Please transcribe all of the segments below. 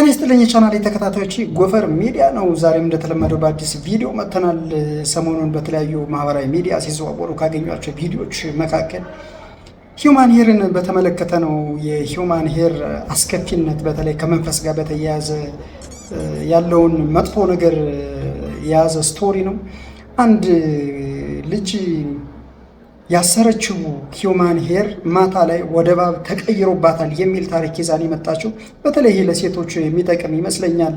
ጤና ይስጥልኝ ቻናሌ ተከታታዮች፣ ጎፈር ሚዲያ ነው። ዛሬም እንደተለመደው በአዲስ ቪዲዮ መጥተናል። ሰሞኑን በተለያዩ ማህበራዊ ሚዲያ ሲዘዋወሩ ካገኟቸው ቪዲዮዎች መካከል ሂውማን ሄርን በተመለከተ ነው። የሂውማን ሄር አስከፊነት በተለይ ከመንፈስ ጋር በተያያዘ ያለውን መጥፎ ነገር የያዘ ስቶሪ ነው። አንድ ልጅ ያሰረችው ሂውማን ሄር ማታ ላይ ወደ እባብ ተቀይሮባታል የሚል ታሪክ ይዛን የመጣችው በተለይ ለሴቶች የሚጠቅም ይመስለኛል።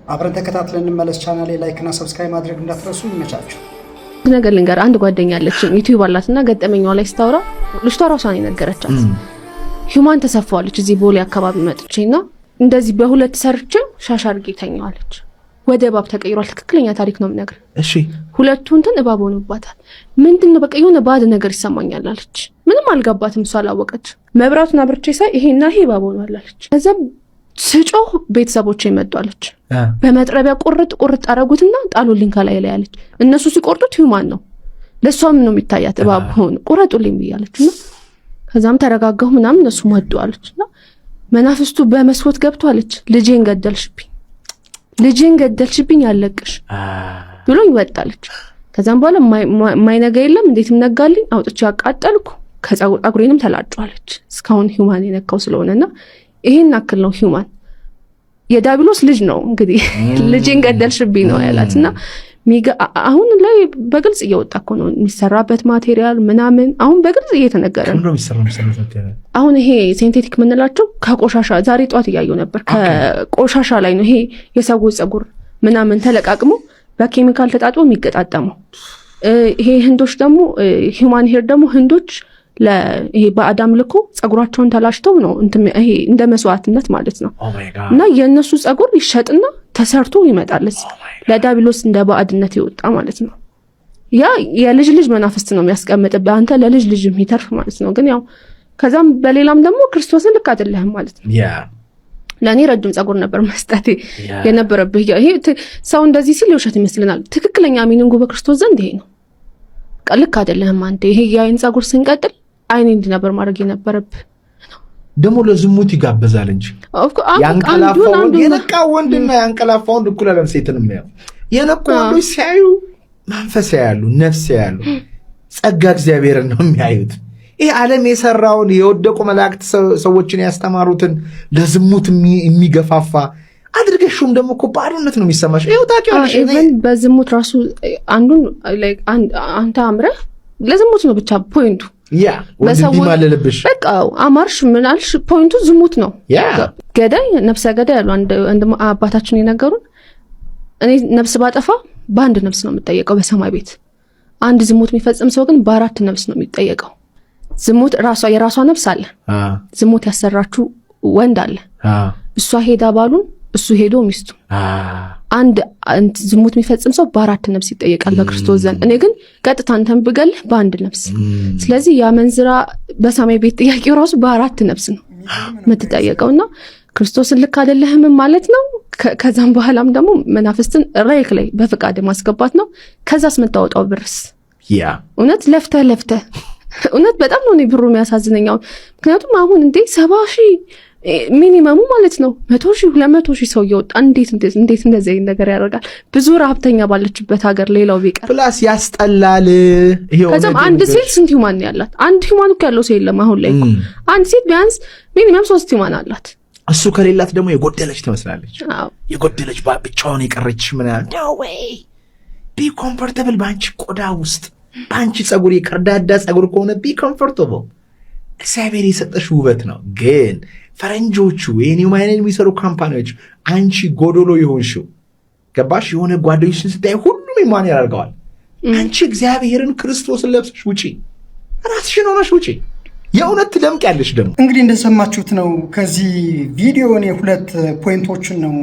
አብረን ተከታትለን እንመለስ። ቻናሌ ላይክ እና ሰብስክራይብ ማድረግ እንዳትረሱ። ይመቻችሁ። ነገር ልንገር፣ አንድ ጓደኛ አለች ዩቲዩብ አላትና ገጠመኛው ላይ ስታወራ ልጅቷ ራሷን የነገረቻት ሂውማን ተሰፋዋለች። እዚህ ቦሌ አካባቢ መጥቼና እንደዚህ በሁለት ሰርቼ ሻሽ አድርጌ ተኛዋለች። ወደ እባብ ተቀይሯል። ትክክለኛ ታሪክ ነው የምነግር። እሺ ሁለቱ እንትን እባብ ሆኖባታል። ምንድነው በቃ የሆነ ባድ ነገር ይሰማኛል አለች። ምንም አልገባትም፣ እሷ አላወቀች። መብራቱን አብርቼ ሳይ ይሄና ይሄ እባብ ሆኗል አለች። ከዛ ስጮህ ቤተሰቦቼ መጣለች። በመጥረቢያ ቁርጥ አረጉትና ጣሉልኝ ከላይ ላይ አለች። እነሱ ሲቆርጡት ሂውማን ነው፣ ለሷም ነው የሚታያት እባብ ሆኖ ቁረጡልኝ ብያለችና ከዛም ተረጋጋሁ ምናምን እነሱ መጡ አለችና መናፍስቱ በመስኮት ገብቷለች። ልጄን ገደልሽብኝ ያለቅሽ ብሎኝ ወጣለች። ከዛም በኋላ ማይነጋ የለም እንዴት ምነጋልኝ አውጥቼ አቃጠልኩ፣ ከፀጉሬንም ተላጫለች። እስካሁን ሂውማን የነካው ስለሆነና ይሄን አክል ነው ሂውማን የዳቢሎስ ልጅ ነው እንግዲህ ልጄን ገደልሽብኝ ነው ያላትና አሁን ላይ በግልጽ እየወጣ እኮ ነው የሚሰራበት ማቴሪያል ምናምን አሁን በግልጽ እየተነገረ ነው። አሁን ይሄ ሲንቴቲክ ምንላቸው ከቆሻሻ ዛሬ ጧት እያየሁ ነበር። ከቆሻሻ ላይ ነው ይሄ የሰው ፀጉር ምናምን ተለቃቅሞ በኬሚካል ተጣጥቦ የሚገጣጠመው። ይሄ ህንዶች ደግሞ ሂውማን ሄር ደግሞ ህንዶች ለይሄ በአዳም ልኮ ፀጉራቸውን ተላሽተው ነው ይሄ እንደ መስዋዕትነት ማለት ነው። እና የነሱ ፀጉር ይሸጥና ተሰርቶ ይመጣል ለዳቢሎስ እንደ ባዕድነት ይወጣ ማለት ነው። ያ የልጅ ልጅ መናፍስት ነው የሚያስቀምጥብህ አንተ ለልጅ ልጅ የሚተርፍ ማለት ነው። ግን ያው ከዛም በሌላም ደግሞ ክርስቶስን ልክ አይደለህም ማለት ነው። ለኔ ረጅም ፀጉር ነበር መስጠት የነበረብህ። ይሄ ሰው እንደዚህ ሲል ውሸት ይመስልናል። ትክክለኛ ሚኒንጉ በክርስቶስ ዘንድ ይሄ ነው። ልክ አይደለህም አንተ። ይሄ የአይን ፀጉር ስንቀጥል አይኔ እንዲህ ነበር ማድረግ የነበረብህ። ደግሞ ለዝሙት ይጋበዛል እንጂ ያንቀላፋው የነቃ ወንድና ያንቀላፋው ወንድ እኩል አይደለም። ሴትንም ያው የነቁ ወንዶች ሲያዩ መንፈስ ያያሉ፣ ነፍስ ያያሉ፣ ጸጋ እግዚአብሔርን ነው የሚያዩት። ይሄ ዓለም የሰራውን የወደቁ መላእክት ሰዎችን ያስተማሩትን ለዝሙት የሚገፋፋ አድርገሽም ደግሞ እኮ ባዶነት ነው የሚሰማሽ። ይሄው ታውቂያለሽ። ኢቭን በዝሙት ራሱ አንዱን ላይክ አንተ አምረህ ለዝሙት ነው ብቻ ፖይንቱ። ወንድ ማለልብሽ በቃ አማርሽ ምናልሽ ፖይንቱ ዝሙት ነው። ገዳይ ነፍሰ ገዳይ ያሉ አንድ አባታችን የነገሩን እኔ ነፍስ ባጠፋ በአንድ ነፍስ ነው የምጠየቀው በሰማይ ቤት። አንድ ዝሙት የሚፈጽም ሰው ግን በአራት ነፍስ ነው የሚጠየቀው። ዝሙት የራሷ ነፍስ አለ። ዝሙት ያሰራችሁ ወንድ አለ። እሷ ሄዳ ባሉን እሱ ሄዶ ሚስቱ። አንድ ዝሙት የሚፈጽም ሰው በአራት ነፍስ ይጠየቃል በክርስቶስ ዘንድ። እኔ ግን ቀጥታ አንተን ብገልህ በአንድ ነፍስ። ስለዚህ ያ መንዝራ በሰማይ ቤት ጥያቄው ራሱ በአራት ነፍስ ነው የምትጠየቀውና ክርስቶስን ልክ አይደለህም ማለት ነው። ከዛም በኋላም ደግሞ መናፍስትን ራይክ ላይ በፍቃድ ማስገባት ነው። ከዛስ የምታወጣው ብርስ እውነት ለፍተህ እውነት በጣም ነው ብሩ የሚያሳዝነኛው። ምክንያቱም አሁን እንዴ 70,000 ሚኒመሙ ማለት ነው 100,000 200,000 ሰው እየወጣ እንዴት እንደዚህ ነገር ያደርጋል? ብዙ ረሀብተኛ ባለችበት ሀገር ሌላው ቢቀር ፕላስ ያስጠላል። ከዛም አንድ ሴት ስንት ሂውማን ያላት? አንድ ሂውማን እኮ ያለው ሰው የለም አሁን ላይ እኮ። አንድ ሴት ቢያንስ ሚኒመም 3 ሂውማን አላት። እሱ ከሌላት ደግሞ የጎደለች ትመስላለች። የጎደለች ብቻዋን የቀረች ምናምን። ኖ ዌይ ቢ ኮምፎርታብል በአንቺ ቆዳ ውስጥ በአንቺ ፀጉር የቀርዳዳ ፀጉር ከሆነ ቢ ኮምፎርታብል። እግዚአብሔር የሰጠሽ ውበት ነው። ግን ፈረንጆቹ የሂውማን የሚሰሩ ካምፓኒዎች አንቺ ጎዶሎ የሆንሽው ገባሽ? የሆነ ጓደኞችን ስታይ ሁሉም ሂውማን ያደርገዋል። አንቺ እግዚአብሔርን ክርስቶስን ለብሰሽ ውጪ፣ ራስሽን ሆነሽ ውጪ። የእውነት ትደምቂያለሽ። ደግሞ እንግዲህ እንደሰማችሁት ነው። ከዚህ ቪዲዮ እኔ 2 ፖይንቶችን ነው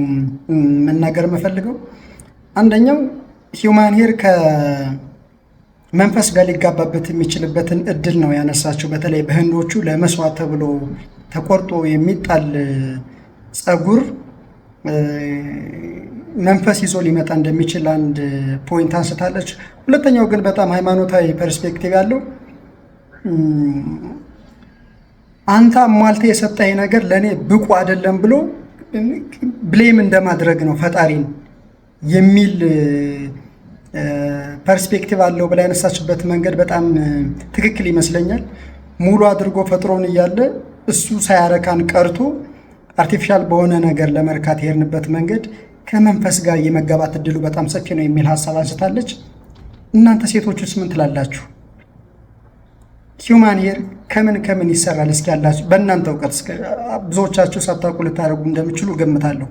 መናገር የምፈልገው። አንደኛው ሂውማን ሄር መንፈስ ጋር ሊጋባበት የሚችልበትን እድል ነው ያነሳችው። በተለይ በህንዶቹ ለመስዋዕት ተብሎ ተቆርጦ የሚጣል ፀጉር መንፈስ ይዞ ሊመጣ እንደሚችል አንድ ፖይንት አንስታለች። ሁለተኛው ግን በጣም ሃይማኖታዊ ፐርስፔክቲቭ ያለው አንተ አሟልተ የሰጠኝ ነገር ለኔ ብቁ አይደለም ብሎ ብሌም እንደማድረግ ነው ፈጣሪን የሚል ፐርስፔክቲቭ አለው ብላ ያነሳችበት መንገድ በጣም ትክክል ይመስለኛል። ሙሉ አድርጎ ፈጥሮን እያለ እሱ ሳያረካን ቀርቶ አርቲፊሻል በሆነ ነገር ለመርካት የሄድንበት መንገድ ከመንፈስ ጋር የመጋባት እድሉ በጣም ሰፊ ነው የሚል ሀሳብ አንስታለች። እናንተ ሴቶቹስ ምን ትላላችሁ? ሂውማን ሄር ከምን ይሰራል? እስኪ ያላችሁ በእናንተ እውቀት ብዙዎቻችሁ ሳታውቁ ልታደርጉ እንደምችሉ ገምታለሁ።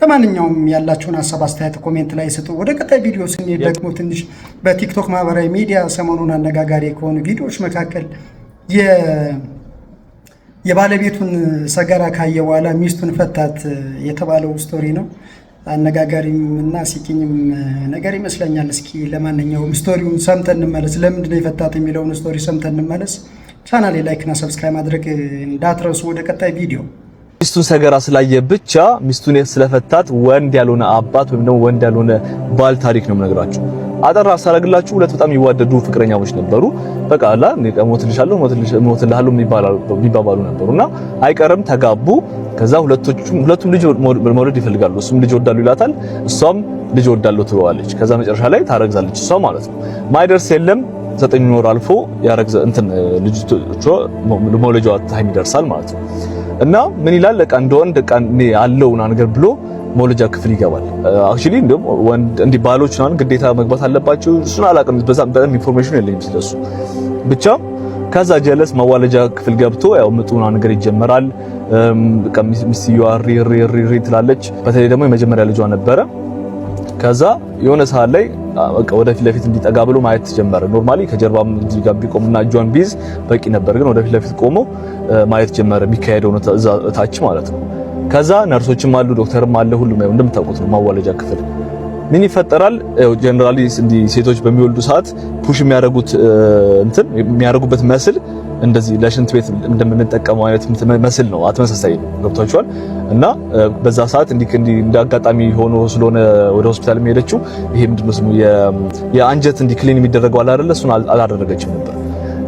ለማንኛውም ያላችሁን ሀሳብ አስተያየት ኮሜንት ላይ ስጡ። ወደ ቀጣይ ቪዲዮ ስንሄድ ደግሞ ትንሽ በቲክቶክ ማህበራዊ ሚዲያ ሰሞኑን አነጋጋሪ ከሆኑ ቪዲዮዎች መካከል የባለቤቱን ሰገራ ካየ በኋላ ሚስቱን ፈታት የተባለው ስቶሪ ነው። አነጋጋሪም እና ሲኪኝም ነገር ይመስለኛል። እስኪ ለማንኛውም ስቶሪውን ሰምተን እንመለስ። ለምንድን ነው የፈታት የሚለውን ስቶሪ ሰምተን እንመለስ። ቻናሌ ላይክ እና ሰብስክራይብ ማድረግ እንዳትረሱ። ወደ ቀጣይ ቪዲዮ ሚስቱን ሰገራ ስላየ ብቻ ሚስቱን ስለፈታት ወንድ ያልሆነ አባት ወይም ደግሞ ወንድ ያልሆነ ባል ታሪክ ነው የምነግራችሁ። አጠራ አሳረግላችሁ። ሁለት በጣም የሚዋደዱ ፍቅረኛሞች ነበሩ። በቃ አላ ሞትልሻለሁ ሞትልሃለሁ የሚባባሉ ነበሩና አይቀርም ተጋቡ። ከዛ ሁለቱም ልጅ መውለድ ይፈልጋሉ። እሱም ልጅ ወዳሉ ይላታል፣ እሷም ልጅ ወዳለው ትለዋለች። ከዛ መጨረሻ ላይ ታረግዛለች እሷ ማለት ነው። ማይደርስ የለም 9 ወር አልፎ ያረግዘ ልጅቷ መውለጃዋ ታይም ይደርሳል ማለት ነው። እና ምን ይላል ለቃ እንደወንድ ቃ ያለውና ነገር ብሎ መውለጃ ክፍል ይገባል። አክቹሊ እንደም ወንድ እንዲህ ባሎች ነው ግዴታ መግባት አለባቸው። እሱን አላውቅም፣ በጣም ኢንፎርሜሽን የለኝም ስለሱ። ብቻ ከዛ ጀለስ መዋለጃ ክፍል ገብቶ ያው ምጡና ነገር ይጀመራል። ሚስትየዋ ሪ ትላለች። በተለይ ደግሞ የመጀመሪያ ልጇ ነበረ። ከዛ የሆነ ሰዓት ላይ በቃ ወደፊት ለፊት እንዲጠጋ ብሎ ማየት ጀመረ። ኖርማሊ ከጀርባም እዚህ ጋር ቢቆምና እጇን ቢይዝ በቂ ነበር፣ ግን ወደፊት ለፊት ቆሞ ማየት ጀመረ የሚካሄደው ነው ታች ማለት ነው። ከዛ ነርሶችም አሉ ዶክተርም አለ፣ ሁሉም ያው እንደምታውቁት ነው። ማዋለጃ ክፍል ምን ይፈጠራል? ጀነራሊ እንዲህ ሴቶች በሚወልዱ ሰዓት ፑሽ የሚያደርጉበት መስል እንደዚህ ለሽንት ቤት እንደምንጠቀመው አይነት መስል ነው። አትመሳሳይ ነው። ገብቷችኋል? እና በዛ ሰዓት እንደ አጋጣሚ ሆኖ ስለሆነ ወደ ሆስፒታል የሚሄደችው ይሄ ምንድነው ስሙ የአንጀት ክሊን የሚደረገው አለ አይደለ? እሱን አላደረገችም ነበር።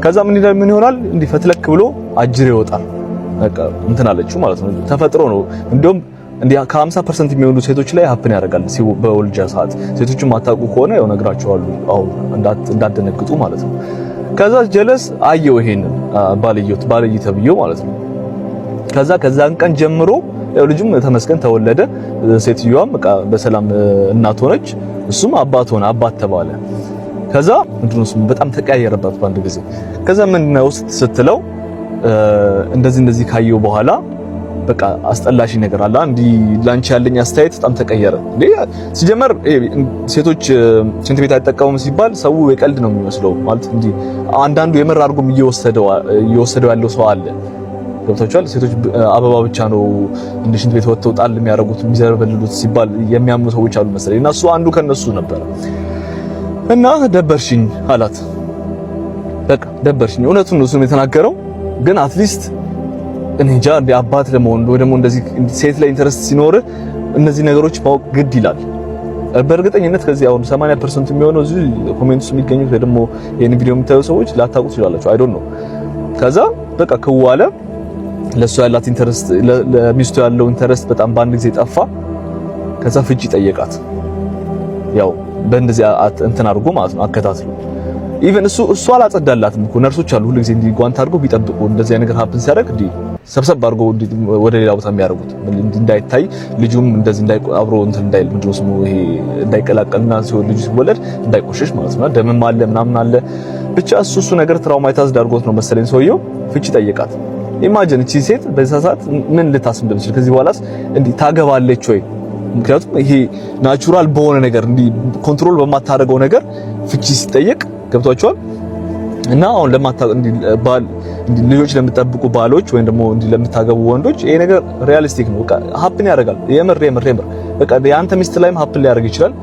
ከዛ ምን ይሆናል? ፈትለክ ብሎ አጅር ይወጣል። በቃ አለችው ማለት ነው። ተፈጥሮ ነው። እንደውም ከ50% የሚሆኑ ሴቶች ላይ ሀፕን ያደርጋል በወልጃ ሰዓት። ሴቶችን ማታውቁ ከሆነ ያው ነግራቸዋለሁ፣ አሁን እንዳትደነግጡ ማለት ነው። ከዛ ጀለስ አየው ይሄንን ባልየው ተብየው ማለት ነው። ከዛን ቀን ጀምሮ ያው ልጁም ተመስገን ተወለደ። ሴትዮዋም በቃ በሰላም እናት ሆነች፣ እሱም አባት ተባለ። ከዛ ምንድነው ስሙ በጣም ተቀያየረባት በአንድ ጊዜ። ከዛ ምንድነው ስትለው እንደዚህ ካየው በኋላ በቃ አስጠላሽ ነገር አለ እንዲ ላንቺ ያለኝ አስተያየት በጣም ተቀየረ። ሲጀመር ሴቶች ሽንት ቤት አይጠቀሙም ሲባል ሰው የቀልድ ነው የሚመስለው። ማለት እንዲ አንዳንዱ የምር አድርጎም እየወሰደው ያለው ሰው አለ። ገብታችኋል? ሴቶች አበባ ብቻ ነው እንደ ሽንት ቤት ወጥተው ጣል የሚያደርጉት የሚዘረበልሉት ሲባል የሚያምኑ ሰዎች አሉ መሰለኝ። እና እሱ አንዱ ከነሱ ነበር። እና ደበርሽኝ አላት። በቃ ደበርሽኝ። እውነቱን ነው እሱ የተናገረው። ግን አትሊስት እኔ እንጃ አባት ለመሆን ወይ ደግሞ እንደዚህ ሴት ላይ ኢንተረስት ሲኖር እነዚህ ነገሮች ማወቅ ግድ ይላል። በእርግጠኝነት ከዚህ አሁን 80% የሚሆነው እዚህ ኮሜንትስ የሚገኙት ወይ ደግሞ ይሄን ቪዲዮ የምታዩ ሰዎች ላታውቁ ትችላላችሁ። አይ ዶንት ኖ። ከዛ በቃ ከዋለ ለሱ ያላት ኢንተረስት ለሚስቱ ያለው ኢንተረስት በጣም በአንድ ጊዜ ጠፋ። ከዛ ፍቺ ጠየቃት። ያው በእንደዚህ አድርጎ ማለት ነው አከታትሎ ኢቨን እሱ አላጸዳላትም እኮ ነርሶች አሉ ሁሉ ጊዜ ጓንት አድርገው ቢጠብቁ እንደዚህ ነገር ሀፕን ሲያደርግ ሰብሰብ አድርገው ወደ ሌላ ቦታ የሚያደርጉት እንዳይታይ ልጁም እንደዚህ አብሮ እንዳይል ምንድነው ስሙ ይሄ እንዳይቀላቀልና ልጁ ሲወለድ እንዳይቆሸሽ ማለት ነው። ደምም አለ ምናምን አለ ብቻ እሱ ነገር ትራውማታይዝድ አድርጎት ነው መሰለኝ ሰውየው ፍቺ ጠየቃት። ኢማጂን እቺ ሴት በዛ ሰዓት ምን ልታስብ እንደምትችል ከዚህ በኋላስ ታገባለች ወይ? ምክንያቱም ይሄ ናቹራል በሆነ ነገር ኮንትሮል በማታደርገው ነገር ፍቺ ሲጠየቅ ገብቷቸዋል። እና አሁን ልጆች ለምትጠብቁ ባሎች ወይም ደግሞ ለምታገቡ ወንዶች ይሄ ነገር ሪያሊስቲክ ነው። በቃ ሀፕን ያደርጋል። የምር በቃ የአንተ ሚስት ላይም ሀፕን ሊያደርግ ይችላል።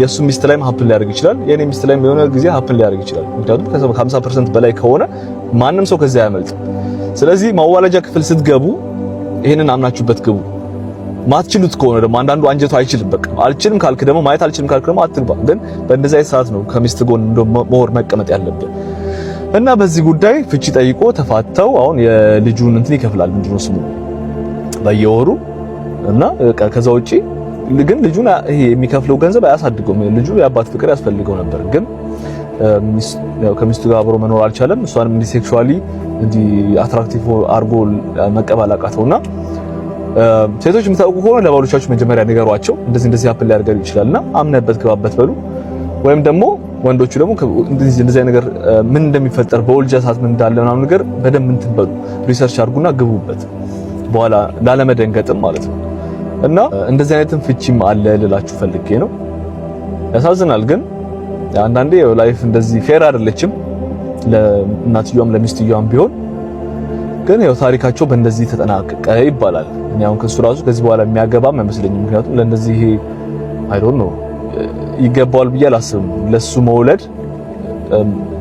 የሱ ሚስት ላይም ሀፕን ሊያደርግ ይችላል። የኔ ሚስት ላይም የሆነ ጊዜ ሀፕን ሊያደርግ ይችላል። ምክንያቱም ከ50% በላይ ከሆነ ማንም ሰው ከዛ ያመልጥ። ስለዚህ ማዋለጃ ክፍል ስትገቡ ይሄንን አምናችሁበት ግቡ። ማትችሉት ከሆነ ደግሞ አንዳንዱ አንጀቱ አይችልም። በቃ አልችልም ካልክ ደግሞ ማየት አልችልም ካልክ ደግሞ አትግባ። ግን በእንደዚህ አይነት ሰዓት ነው ከሚስት ጎን ሞር መቀመጥ ያለብን። እና በዚህ ጉዳይ ፍቺ ጠይቆ ተፋተው አሁን የልጁን ይከፍላል። ምንድነው ስሙ በየወሩ እና ከዛ ውጪ ግን ልጁን ይሄ የሚከፍለው ገንዘብ አያሳድገውም። ልጁ የአባት ፍቅር ያስፈልገው ነበር፣ ግን ከሚስቱ ጋር አብሮ መኖር አልቻለም። እሷንም እንዲ ሴክሹዋሊ እንዲ አትራክቲቭ አርጎ መቀበል አቃተውና ሴቶች የምታውቁ ከሆነ ለባሎቻችሁ መጀመሪያ ንገሯቸው፣ እንደዚህ ሀፕን ሊያደርግ ይችላልና አምነበት ግባበት በሉ። ወይም ደግሞ ወንዶቹ ደግሞ እንደዚህ ነገር ምን እንደሚፈጠር በወልጃ ሰዓት ምን እንዳለ ምናምን ነገር በደንብ እንትን በሉ፣ ሪሰርች አድርጉና ግቡበት፣ በኋላ ላለመደንገጥም ማለት ነው። እና እንደዚህ አይነትም ፍቺም አለ ልላችሁ ፈልጌ ነው። ያሳዝናል፣ ግን አንዳንዴ ላይፍ እንደዚህ ፌር አይደለችም ለእናትየዋም ለሚስትየዋም ቢሆን። ግን ያው ታሪካቸው በእንደዚህ ተጠናቀቀ ይባላል። እኔ አሁን ከሱ ራሱ ከዚህ በኋላ የሚያገባም አይመስለኝም። ምክንያቱም ለእንደዚህ ይሄ አይ ዶንት ኖ ይገባዋል ብዬ አላስብም። ለሱ መውለድ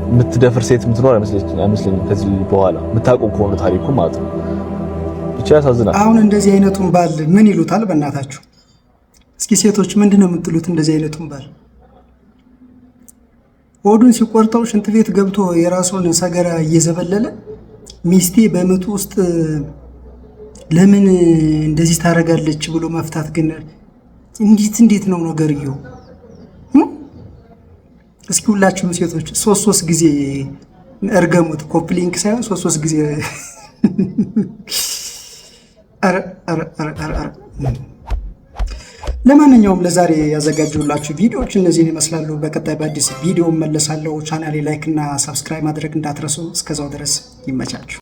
የምትደፍር ሴት የምትኖር አይመስለኝም ከዚህ በኋላ የምታውቀው ከሆነ ታሪኩ ማለት ነው። ብቻ ያሳዝናል። አሁን እንደዚህ አይነቱን ባል ምን ይሉታል? በእናታችሁ እስኪ ሴቶች ምንድን ነው የምትሉት? እንደዚህ አይነቱን ባል ሆዱን ሲቆርጠው ሽንት ቤት ገብቶ የራሱን ሰገራ እየዘበለለ ሚስቴ በምጡ ውስጥ ለምን እንደዚህ ታደርጋለች ብሎ መፍታት ግን እንዴት ነው ነገርየው? እስኪ ሁላችሁም ሴቶች ሶስት ጊዜ እርገሙት። ኮፕሊንክ ሳይሆን ሶስት ጊዜ ለማንኛውም ለዛሬ ያዘጋጀሁላችሁ ቪዲዮዎች እነዚህን ይመስላሉ። በቀጣይ በአዲስ ቪዲዮ መለሳለሁ። ቻናሌ ላይክ እና ሰብስክራይብ ማድረግ እንዳትረሱ። እስከዛው ድረስ ይመቻችሁ።